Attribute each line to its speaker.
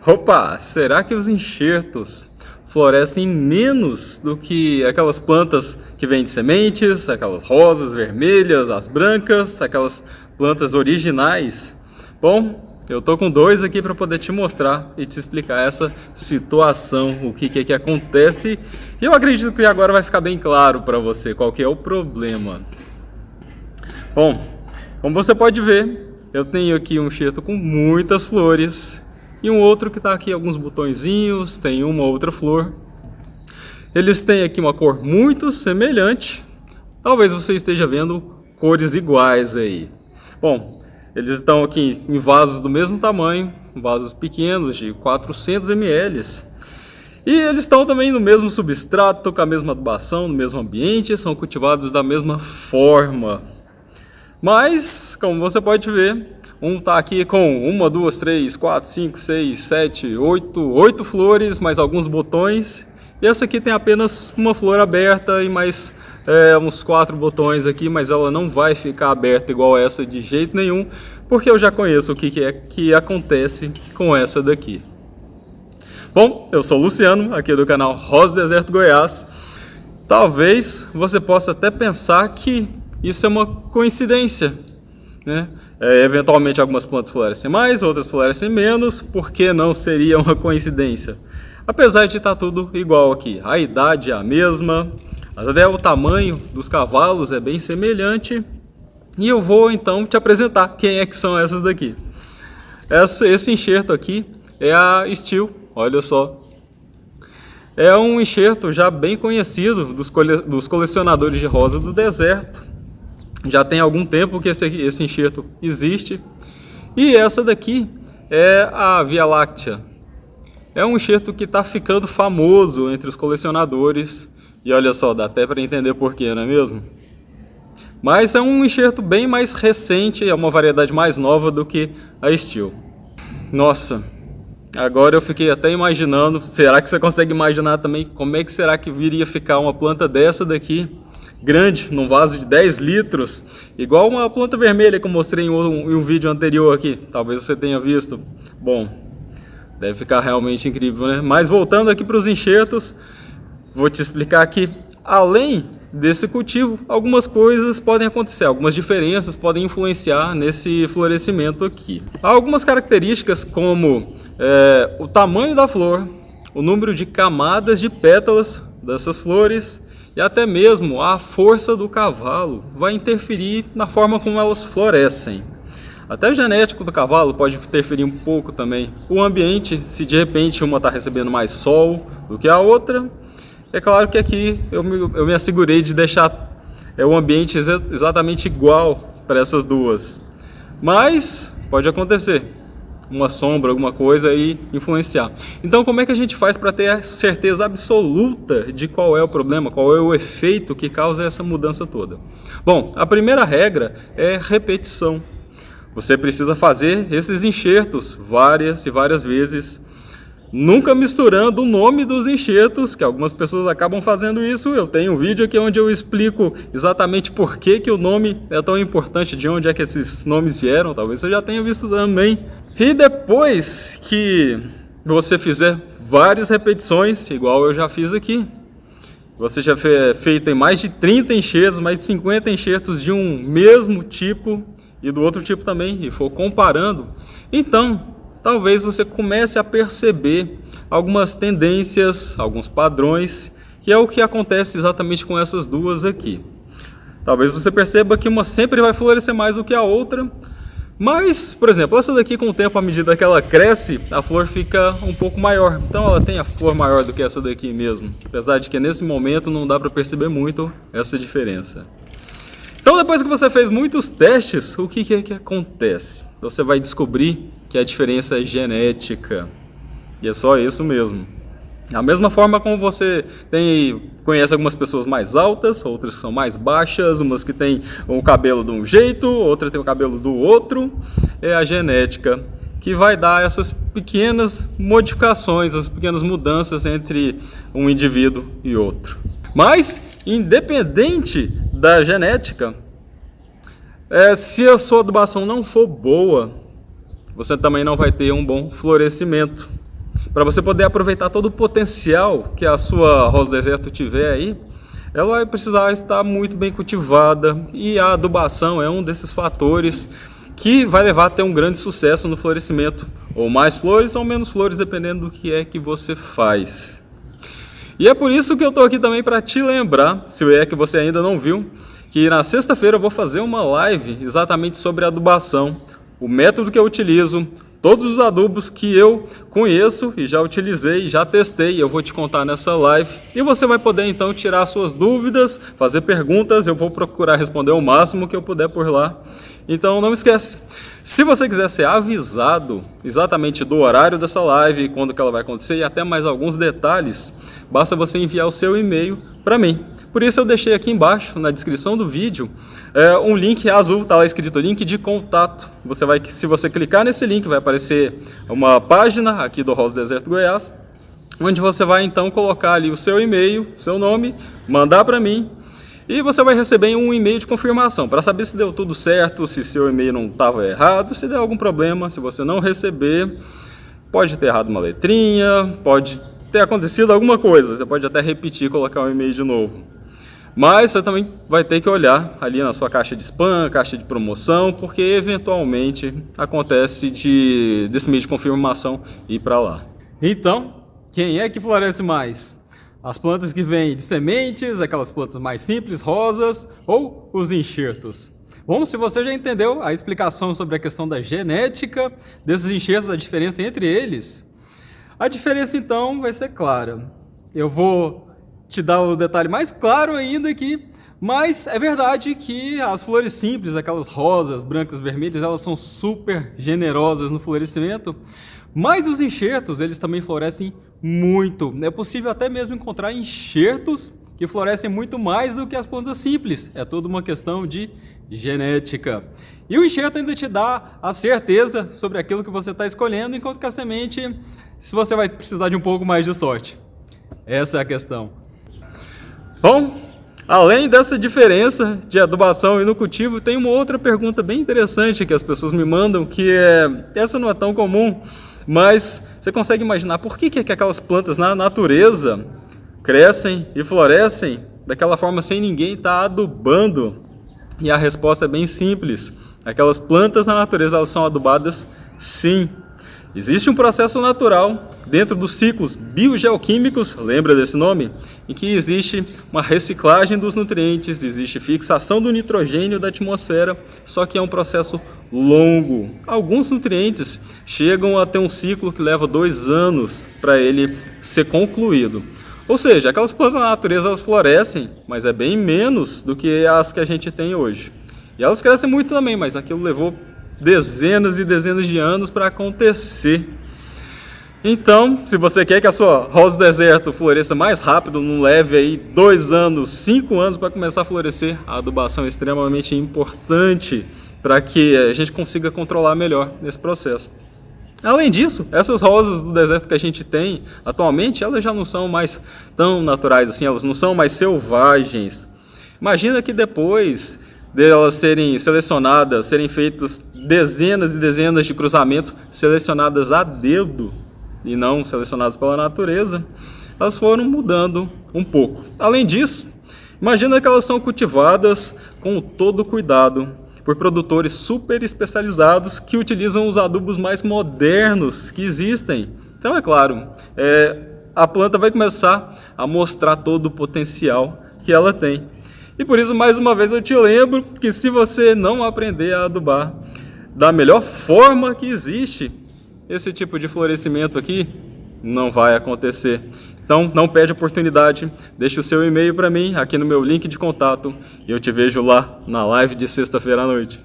Speaker 1: Opa, será que os enxertos florescem menos do que aquelas plantas que vêm de sementes, aquelas rosas, vermelhas, as brancas, aquelas plantas originais? Bom, eu tô com dois aqui para poder te mostrar e te explicar essa situação, o que acontece. E eu acredito que agora vai ficar bem claro para você qual que é o problema. Bom, como você pode ver, eu tenho aqui um enxerto com muitas flores e um outro que está aqui alguns botõezinhos, tem uma outra flor. Eles têm aqui uma cor muito semelhante, talvez você esteja vendo cores iguais aí. Bom, eles estão aqui em vasos do mesmo tamanho, vasos pequenos de 400 ml. E eles estão também no mesmo substrato, com a mesma adubação, no mesmo ambiente, são cultivados da mesma forma. Mas, como você pode ver, um está aqui com 1, 2, 3, 4, 5, 6, 7, 8 flores, mais alguns botões. E essa aqui tem apenas uma flor aberta e mais uns 4 botões aqui, mas ela não vai ficar aberta igual essa de jeito nenhum, porque eu já conheço o que acontece com essa daqui. Bom, eu sou o Luciano, aqui do canal Rosa Deserto Goiás. Talvez você possa até pensar que isso é uma coincidência, né? Eventualmente algumas plantas florescem mais, outras florescem menos, por que não seria uma coincidência? Apesar de estar tudo igual aqui, a idade é a mesma, até o tamanho dos cavalos é bem semelhante, e eu vou então te apresentar quem é que são essas daqui. Esse enxerto aqui é a Steel, olha só. É um enxerto já bem conhecido dos colecionadores de rosa do deserto. Já tem algum tempo que esse enxerto existe. E essa daqui é a Via Láctea. É um enxerto que está ficando famoso entre os colecionadores. E olha só, dá até para entender porquê, não é mesmo? Mas é um enxerto bem mais recente, é uma variedade mais nova do que a Steel. Nossa, agora eu fiquei até imaginando, será que você consegue imaginar também como é que será que viria ficar uma planta dessa daqui? Grande, num vaso de 10 litros, igual uma planta vermelha que eu mostrei em um vídeo anterior aqui, talvez você tenha visto. Bom, deve ficar realmente incrível, né? Mas voltando aqui para os enxertos, vou te explicar que, além desse cultivo, algumas coisas podem acontecer, algumas diferenças podem influenciar nesse florescimento aqui. Há algumas características como o tamanho da flor, o número de camadas de pétalas dessas flores, e até mesmo a força do cavalo vai interferir na forma como elas florescem. Até o genético do cavalo pode interferir um pouco também. O ambiente, se de repente uma está recebendo mais sol do que a outra. É claro que aqui eu me assegurei de deixar o ambiente exatamente igual para essas duas. Mas pode acontecer uma sombra, alguma coisa e influenciar. Então, como é que a gente faz para ter a certeza absoluta de qual é o problema, qual é o efeito que causa essa mudança toda? Bom, a primeira regra é repetição. Você precisa fazer esses enxertos várias e várias vezes, nunca misturando o nome dos enxertos, que algumas pessoas acabam fazendo isso. Eu tenho um vídeo aqui onde eu explico exatamente por que o nome é tão importante, de onde é que esses nomes vieram, talvez você já tenha visto também. E depois que você fizer várias repetições, igual eu já fiz aqui, você já feito em mais de 30 enxertos, mais de 50 enxertos de um mesmo tipo e do outro tipo também, e for comparando, então talvez você comece a perceber algumas tendências, alguns padrões, que é o que acontece exatamente com essas duas aqui. Talvez você perceba que uma sempre vai florescer mais do que a outra, mas, por exemplo, essa daqui com o tempo, à medida que ela cresce, a flor fica um pouco maior. Então ela tem a flor maior do que essa daqui mesmo, apesar de que nesse momento não dá para perceber muito essa diferença. Então, depois que você fez muitos testes, o que acontece? Você vai descobrir que a diferença é genética. E é só isso mesmo. Da mesma forma como você conhece algumas pessoas mais altas, outras que são mais baixas, umas que têm o cabelo de um jeito, outra tem o cabelo do outro, é a genética que vai dar essas pequenas modificações, essas pequenas mudanças entre um indivíduo e outro. Mas, independente da genética, se a sua adubação não for boa, você também não vai ter um bom florescimento. para você poder aproveitar todo o potencial que a sua rosa do deserto tiver aí, ela vai precisar estar muito bem cultivada, e a adubação é um desses fatores que vai levar a ter um grande sucesso no florescimento, ou mais flores ou menos flores, dependendo do que é que você faz. E é por isso que eu estou aqui também para te lembrar, se é que você ainda não viu, que na sexta-feira eu vou fazer uma live exatamente sobre adubação, o método que eu utilizo, todos os adubos que eu conheço e já utilizei, já testei, eu vou te contar nessa live. E você vai poder então tirar suas dúvidas, fazer perguntas, eu vou procurar responder o máximo que eu puder por lá. Então não esquece, se você quiser ser avisado exatamente do horário dessa live, quando que ela vai acontecer e até mais alguns detalhes, basta você enviar o seu e-mail para mim. Por isso eu deixei aqui embaixo, na descrição do vídeo, um link azul, está lá escrito link de contato. Se você clicar nesse link, vai aparecer uma página aqui do Rosa do Deserto Goiás, onde você vai então colocar ali o seu e-mail, seu nome, mandar para mim, e você vai receber um e-mail de confirmação, para saber se deu tudo certo, se seu e-mail não estava errado, se der algum problema. Se você não receber, pode ter errado uma letrinha, pode ter acontecido alguma coisa, você pode até repetir e colocar o e-mail de novo. Mas você também vai ter que olhar ali na sua caixa de spam, caixa de promoção, porque eventualmente acontece desse e-mail de confirmação ir para lá. Então, quem é que floresce mais? As plantas que vêm de sementes, aquelas plantas mais simples, rosas, ou os enxertos? Bom, se você já entendeu a explicação sobre a questão da genética desses enxertos, a diferença entre eles, a diferença então vai ser clara. Eu vou te dar o detalhe mais claro ainda aqui, mas é verdade que as flores simples, aquelas rosas, brancas, vermelhas, elas são super generosas no florescimento, mas os enxertos, eles também florescem muito. É possível até mesmo encontrar enxertos que florescem muito mais do que as plantas simples. É toda uma questão de genética. E o enxerto ainda te dá a certeza sobre aquilo que você está escolhendo, enquanto que a semente, se você vai precisar de um pouco mais de sorte. Essa é a questão. Bom, além dessa diferença de adubação e no cultivo, tem uma outra pergunta bem interessante que as pessoas me mandam, essa não é tão comum, mas você consegue imaginar por que aquelas plantas na natureza crescem e florescem daquela forma sem ninguém estar adubando? E a resposta é bem simples. Aquelas plantas na natureza, elas são adubadas sim. Existe um processo natural dentro dos ciclos biogeoquímicos, lembra desse nome? Em que existe uma reciclagem dos nutrientes, existe fixação do nitrogênio da atmosfera, só que é um processo longo. Alguns nutrientes chegam a ter um ciclo que leva 2 anos para ele ser concluído. Ou seja, aquelas plantas na natureza, elas florescem, mas é bem menos do que as que a gente tem hoje. E elas crescem muito também, mas aquilo levou dezenas e dezenas de anos para acontecer. Então, se você quer que a sua rosa do deserto floresça mais rápido, não leve aí 2 anos, 5 anos para começar a florescer, a adubação é extremamente importante para que a gente consiga controlar melhor esse processo. Além disso, essas rosas do deserto que a gente tem atualmente, elas já não são mais tão naturais assim, elas não são mais selvagens. Imagina que depois delas serem selecionadas, serem feitas dezenas e dezenas de cruzamentos selecionadas a dedo e não selecionadas pela natureza, elas foram mudando um pouco. Além disso, imagina que elas são cultivadas com todo cuidado por produtores super especializados que utilizam os adubos mais modernos que existem. Então, é claro, a planta vai começar a mostrar todo o potencial que ela tem. E por isso, mais uma vez, eu te lembro que se você não aprender a adubar da melhor forma que existe, esse tipo de florescimento aqui não vai acontecer. Então, não perde a oportunidade, deixe o seu e-mail para mim aqui no meu link de contato e eu te vejo lá na live de sexta-feira à noite.